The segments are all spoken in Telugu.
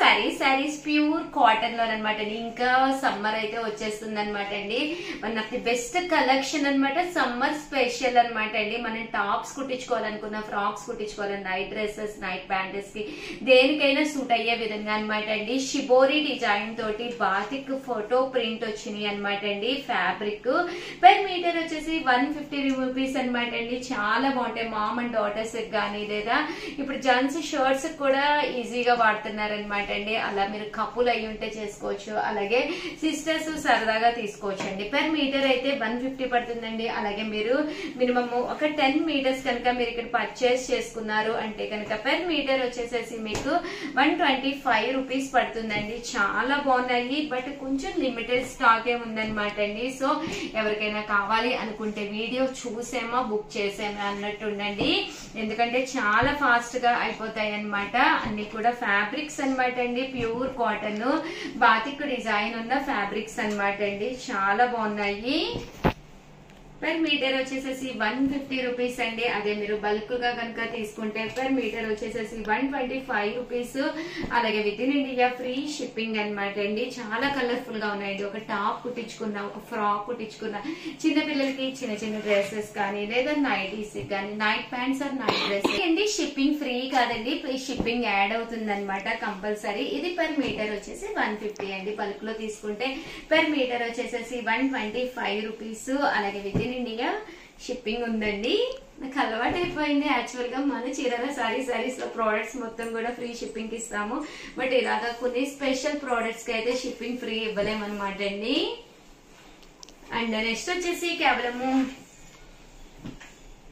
శారీస్ ప్యూర్ కాటన్ లో అనమాట అండి. ఇంకా సమ్మర్ అయితే వచ్చేస్తుంది అనమాట అండి. One of the best collection అనమాట. సమ్మర్ స్పెషల్ అనమాట అండి. మనం టాప్స్ కుట్టించుకోవాలనుకున్న, ఫ్రాక్స్ కుట్టించుకోవాలన్న, నైట్ డ్రెస్సెస్, నైట్ ప్యాంటెస్ కి దేనికైనా సూట్ అయ్యే విధంగా అనమాట అండి. షిబోరి డిజైన్ తోటి బాతిక్ ఫోటో ప్రింట్ వచ్చినాయి అనమాట అండి. ఫ్యాబ్రిక్ పర్ మీటర్ వచ్చేసి 150 రూపీస్ అనమాట అండి. చాలా బాగుంటాయి. మామ్ అండ్ డాటర్స్ కానీ, లేదా ఇప్పుడు జెంట్స్ షర్ట్స్ కూడా ఈజీగా వాడుతున్నారు అనమాట అండి. అలా మీరు కపుల్ అయి ఉంటే చేసుకోవచ్చు, అలాగే సిస్టర్స్ సరదాగా తీసుకోవచ్చు అండి. పర్ మీటర్ అయితే 150 పడుతుందండి. అలాగే మీరు మినిమం ఒక 10 మీటర్స్ కనుక మీరు ఇక్కడ పర్చేస్ చేసుకున్నారు అంటే కనుక పర్ మీటర్ వచ్చేసేసి మీకు 125 రూపీస్ పడుతుందండి. చాలా బాగున్నాయి, బట్ కొంచెం లిమిటెడ్ స్టాక్ ఉందన్నమాట అండి. సో ఎవరికైనా కావాలి అనుకుంటే వీడియో చూసేమో బుక్ చేసేమో అన్నట్టు ఉండండి. ఎందుకంటే చాలా ఫాస్ట్ గా అయిపోతాయి అనమాట. అన్ని కూడా ఫ్యాబ్రిక్స్ అనమాట అండి. ప్యూర్ కాటన్ బాతిక్ డిజైన్ ఉన్న ఫ్యాబ్రిక్స్ అనమాట అండి. చాలా బాగున్నాయి. పర్ మీటర్ వచ్చేసేసి 150 రూపీస్ అండి. అదే మీరు బల్క్ గా కనుక తీసుకుంటే పర్ మీటర్ వచ్చేసేసి 125 రూపీస్. అలాగే with in India free shipping అనమాట అండి. చాలా కలర్ఫుల్ గా ఉన్నాయండి. ఒక టాప్ కుట్టించుకున్నా, ఒక ఫ్రాక్ కుట్టించుకున్నా, చిన్న పిల్లలకి చిన్న చిన్న డ్రెస్సెస్ కానీ, లేదా నైటీస్ కానీ, night pants or night dress అండి. షిప్పింగ్ ఫ్రీ కాదండి, షిప్పింగ్ యాడ్ అవుతుంది అనమాట కంపల్సరీ. ఇది పర్ మీటర్ వచ్చేసి 150 అండి. బల్క్ లో తీసుకుంటే పర్ మీటర్ వచ్చేసేసి 125 రూపీస్. అలాగే విత్ ఇన్ ఇండియా షిప్పింగ్ ఉందండి. నాకు అలవాటు అయిపోయింది. యాక్చువల్ గా మన చీరాల సారీస్ లో ప్రోడక్ట్స్ మొత్తం కూడా ఫ్రీ షిప్పింగ్ ఇస్తాము. బట్ ఇలాగా కొన్ని స్పెషల్ ప్రోడక్ట్స్ కి అయితే షిప్పింగ్ ఫ్రీ ఇవ్వలేమన్నమాట అండి. అండ్ నెక్స్ట్ వచ్చేసి కేవలము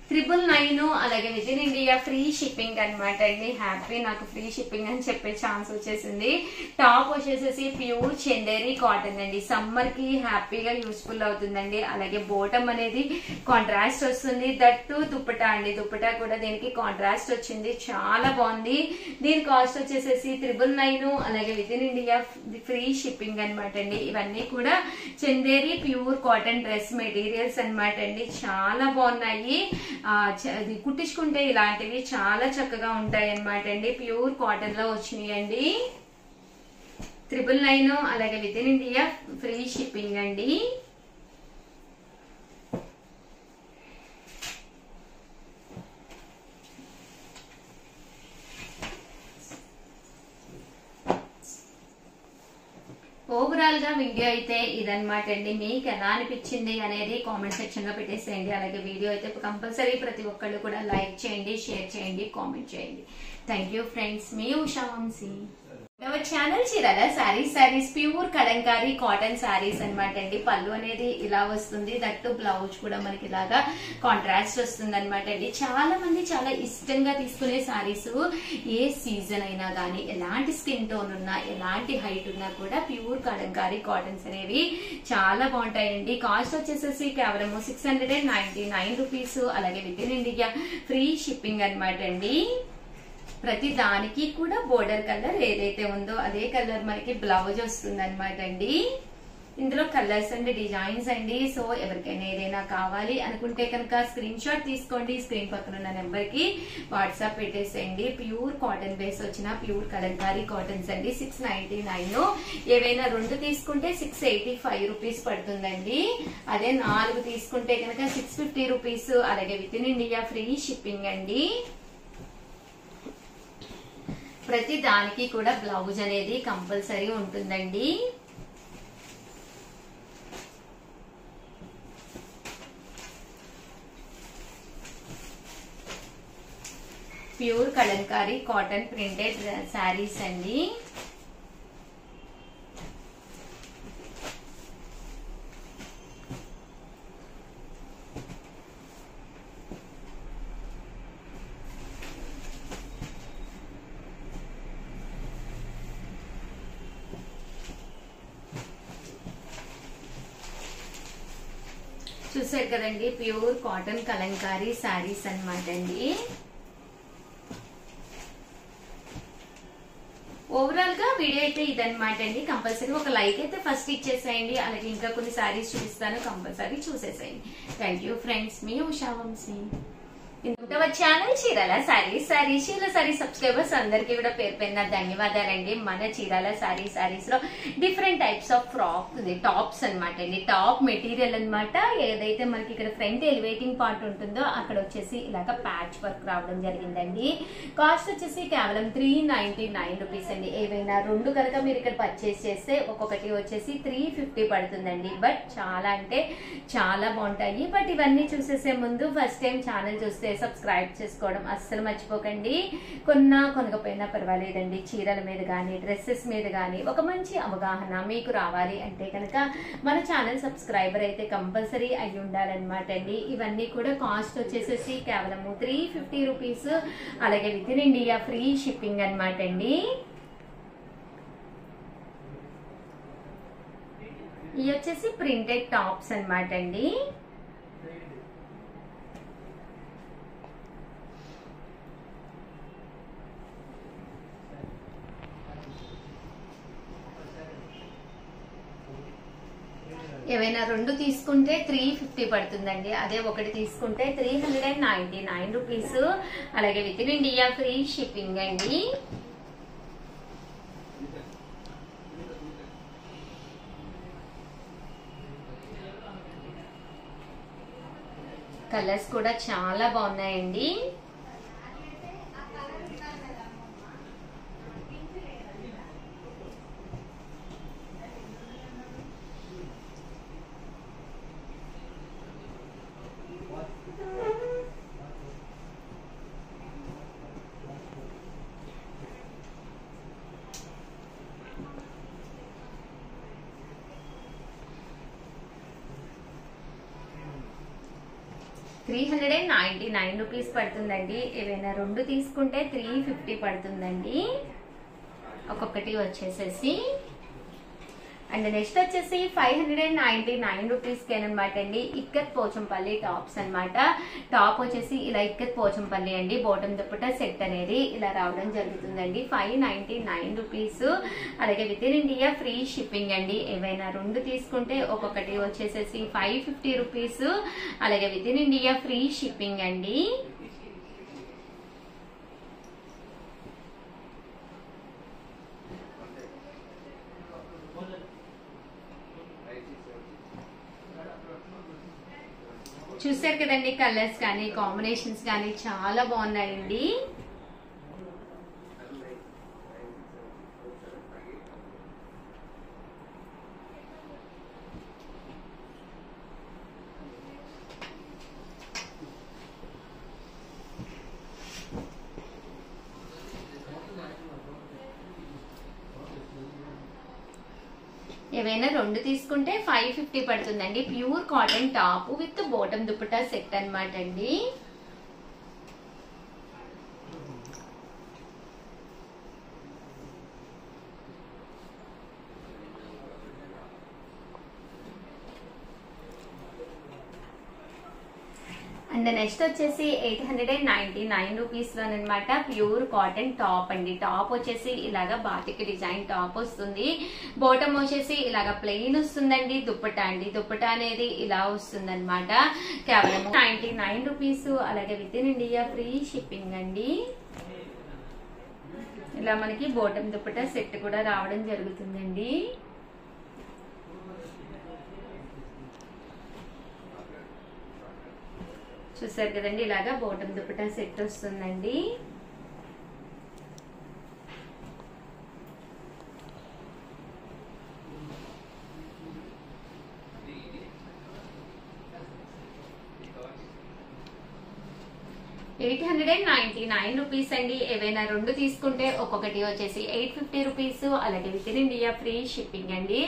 999, అలాగే with in India free shipping అనమాట అండి. హ్యాపీ, నాకు ఫ్రీ షిప్పింగ్ అని చెప్పే ఛాన్స్ వచ్చేసింది. టాప్ వచ్చేసేసి ప్యూర్ చందేరి కాటన్ అండి. సమ్మర్ కి హ్యాపీగా యూస్ఫుల్ అవుతుందండి. అలాగే బోటం అనేది కాంట్రాస్ట్ వస్తుంది. దట్టు దుప్పటా అండి. దుప్పటా కూడా దీనికి కాంట్రాస్ట్ వచ్చింది. చాలా బాగుంది. దీని కాస్ట్ వచ్చేసేసి 999, అలాగే with in India free shipping అనమాట అండి. ఇవన్నీ కూడా Chanderi pure cotton dress materials అనమాట అండి. చాలా బాగున్నాయి. కుట్టించుకుంటే ఇలాంటివి చాలా చక్కగా ఉంటాయి అన్నమాట అండి. ప్యూర్ కాటన్ లో వచ్చినాయండి. 999, అలాగే with in India free shipping అండి. ఓవరాల్ గా వీడియో అయితే ఇదన్నమాట అండి. మీకు ఎలా అనిపించింది అనేది కామెంట్ సెక్షన్ లో పెట్టేసేయండి. అలాగే వీడియో అయితే కంపల్సరీ ప్రతి ఒక్కళ్ళు కూడా లైక్ చేయండి, షేర్ చేయండి, కామెంట్ చేయండి. Thank you friends. మీ Usha Vamshi. Our channel Chirala sarees pure Kalamkari cotton sarees అనమాట అండి. పళ్ళు అనేది ఇలా వస్తుంది. దట్టు బ్లౌజ్ కూడా మనకి ఇలాగా కాంట్రాస్ట్ వస్తుంది అనమాట అండి. చాలా మంది చాలా ఇష్టంగా తీసుకునే శారీస్. ఏ సీజన్ అయినా కానీ, ఎలాంటి స్కిన్ టోన్ ఉన్నా, ఎలాంటి హైట్ ఉన్నా కూడా ప్యూర్ కలంకారీ కాటన్స్ అనేవి చాలా బాగుంటాయండి. కాస్ట్ వచ్చేసేసి కేవలం 699 రూపీస్. అలాగే with in India free shipping అనమాట అండి. ప్రతి దానికి కూడా బోర్డర్ కలర్ ఏదైతే ఉందో అదే కలర్ మనకి బ్లౌజ్ వస్తుంది అనమాట అండి. ఇందులో కలర్స్ అండ్ డిజైన్స్ అండి. సో ఎవరికైనా ఏదైనా కావాలి అనుకుంటే కనుక స్క్రీన్ షాట్ తీసుకోండి. స్క్రీన్ పక్కన ఉన్న నెంబర్ కి వాట్సాప్ పెట్టేసేయండి. ప్యూర్ కాటన్ బేస్ వచ్చిన ప్యూర్ కలంకారీ కాటన్స్ అండి. 699. ఏవైనా 2 తీసుకుంటే 685 రూపీస్ పడుతుందండి. అదే 4 తీసుకుంటే కనుక 650 రూపీస్. అలాగే with in India free shipping అండి. ప్రతి దానికి కూడా బ్లౌజ్ అనేది కంపల్సరీ ఉంటుందండి. Pure Kalamkari cotton printed saris అండి. చూసారు కదండి, ప్యూర్ కాటన్ కలంకారీ శారీస్ అన్నమాట అండి. ఓవరాల్ గా వీడియో అయితే ఇదన్నమాట అండి. కంపల్సరీ ఒక లైక్ అయితే ఫస్ట్ ఇచ్చేసేయండి. అలాగే ఇంకా కొన్ని శారీస్ చూపిస్తాను, కంపల్సరీ చూసేసేయండి. Thank you friends. మీ Usha Vamshi. Channel Chirala sarees subscribers అందరికి కూడా పేరు పైన ధన్యవాదాలండి. మన చీరాల సారీస్ లో different types of frock tops అనమాట అండి. టాప్ మెటీరియల్ అనమాట. ఏదైతే మనకి ఇక్కడ ఫ్రంట్ ఎలివేటింగ్ పార్ట్ ఉంటుందో అక్కడ వచ్చేసి ఇలాగ ప్యాచ్ వర్క్ రావడం జరిగిందండి. కాస్ట్ వచ్చేసి కేవలం 399 రూపీస్ అండి. ఏవైనా రెండు కనుక మీరు ఇక్కడ పర్చేస్ చేస్తే ఒక్కొక్కటి వచ్చేసి 350 పడుతుందండి. బట్ చాలా అంటే చాలా బాగుంటాయి. బట్ ఇవన్నీ చూసేసే ముందు ఫస్ట్ టైం ఛానల్ చూస్తే సబ్స్క్రైబ్ చేసుకోవడం అస్సలు మర్చిపోకండి. కొనకపోయినా పర్వాలేదండి. చీరల మీద కానీ డ్రెస్సెస్ మీద కానీ ఒక మంచి అవగాహన మీకు రావాలి అంటే కనుక మన ఛానల్ సబ్స్క్రైబర్ అయితే కంపల్సరీ అయి ఉండాలన్నమాట అండి. ఇవన్నీ కూడా కాస్ట్ వచ్చేసేసి కేవలం 350 రూపీస్. అలాగే with in India free shipping అనమాట అండి. ఇవి వచ్చేసి ప్రింటెడ్ టాప్స్ అనమాట అండి. ఏవైనా రెండు తీసుకుంటే 350 పడుతుందండి. అదే ఒకటి తీసుకుంటే 399 రూపీస్. అలాగే with in India free shipping అండి. కలర్స్ కూడా చాలా బాగున్నాయండి. $399 రూపీస్ పడుతుందండి. ఏవైనా రెండు తీసుకుంటే 350 పడుతుందండి ఒక్కొక్కటి వచ్చేసేసి. అండ్ నెక్స్ట్ వచ్చేసి 599 రూపీస్ కేనమాట అండి. ఇక్కత్ పోచంపల్లి టాప్స్ అనమాట. టాప్ వచ్చేసి ఇలా ఇక్కత్ పోచంపల్లి అండి. బాటమ్ దుప్పట సెట్ అనేది ఇలా రావడం జరుగుతుందండి. 599 రూపీస్. అలాగే with in India free shipping అండి. ఏవైనా రెండు తీసుకుంటే ఒక్కొక్కటి వచ్చేసేసి 550 రూపీస్. అలాగే with in India free shipping అండి. చూసారు కదండి, కలర్స్ కానీ కాంబినేషన్స్ కానీ చాలా బాగున్నాయండి. ఏవైనా రెండు తీసుకుంటే 550 పడుతుందండి. Pure cotton top with bottom dupatta set అనమాట అండి. అండ్ నెక్స్ట్ వచ్చేసి 899 రూపీస్ లోనమాట. ప్యూర్ కాటన్ టాప్ అండి. టాప్ వచ్చేసి ఇలాగా బాతిక్ డిజైన్ టాప్ వస్తుంది. బాటమ్ వచ్చేసి ఇలాగా ప్లెయిన్ వస్తుందండి. దుప్పటా అండి. దుప్పటా అనేది ఇలా వస్తుంది అనమాట. కేవలం 99 రూపీస్. అలాగే with in India free shipping అండి. ఇలా మనకి బాటమ్ దుప్పటా సెట్ కూడా రావడం జరుగుతుందండి. చూసారు కదండి, ఇలాగా బాటమ్ దుపట్టా సెట్ వస్తుందండి. $899 రూపీస్ అండి. ఏవైనా రెండు తీసుకుంటే ఒక్కొక్కటి వచ్చేసి 850 రూపీస్. అలాగే with in India free shipping అండి.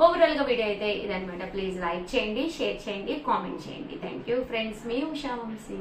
ఓవరాల్ గా వీడియో అయితే ఇదనమాట. ప్లీజ్ లైక్ చేయండి, షేర్ చేయండి, కామెంట్ చేయండి. Thank you friends. మీ ఉషా వంశీ.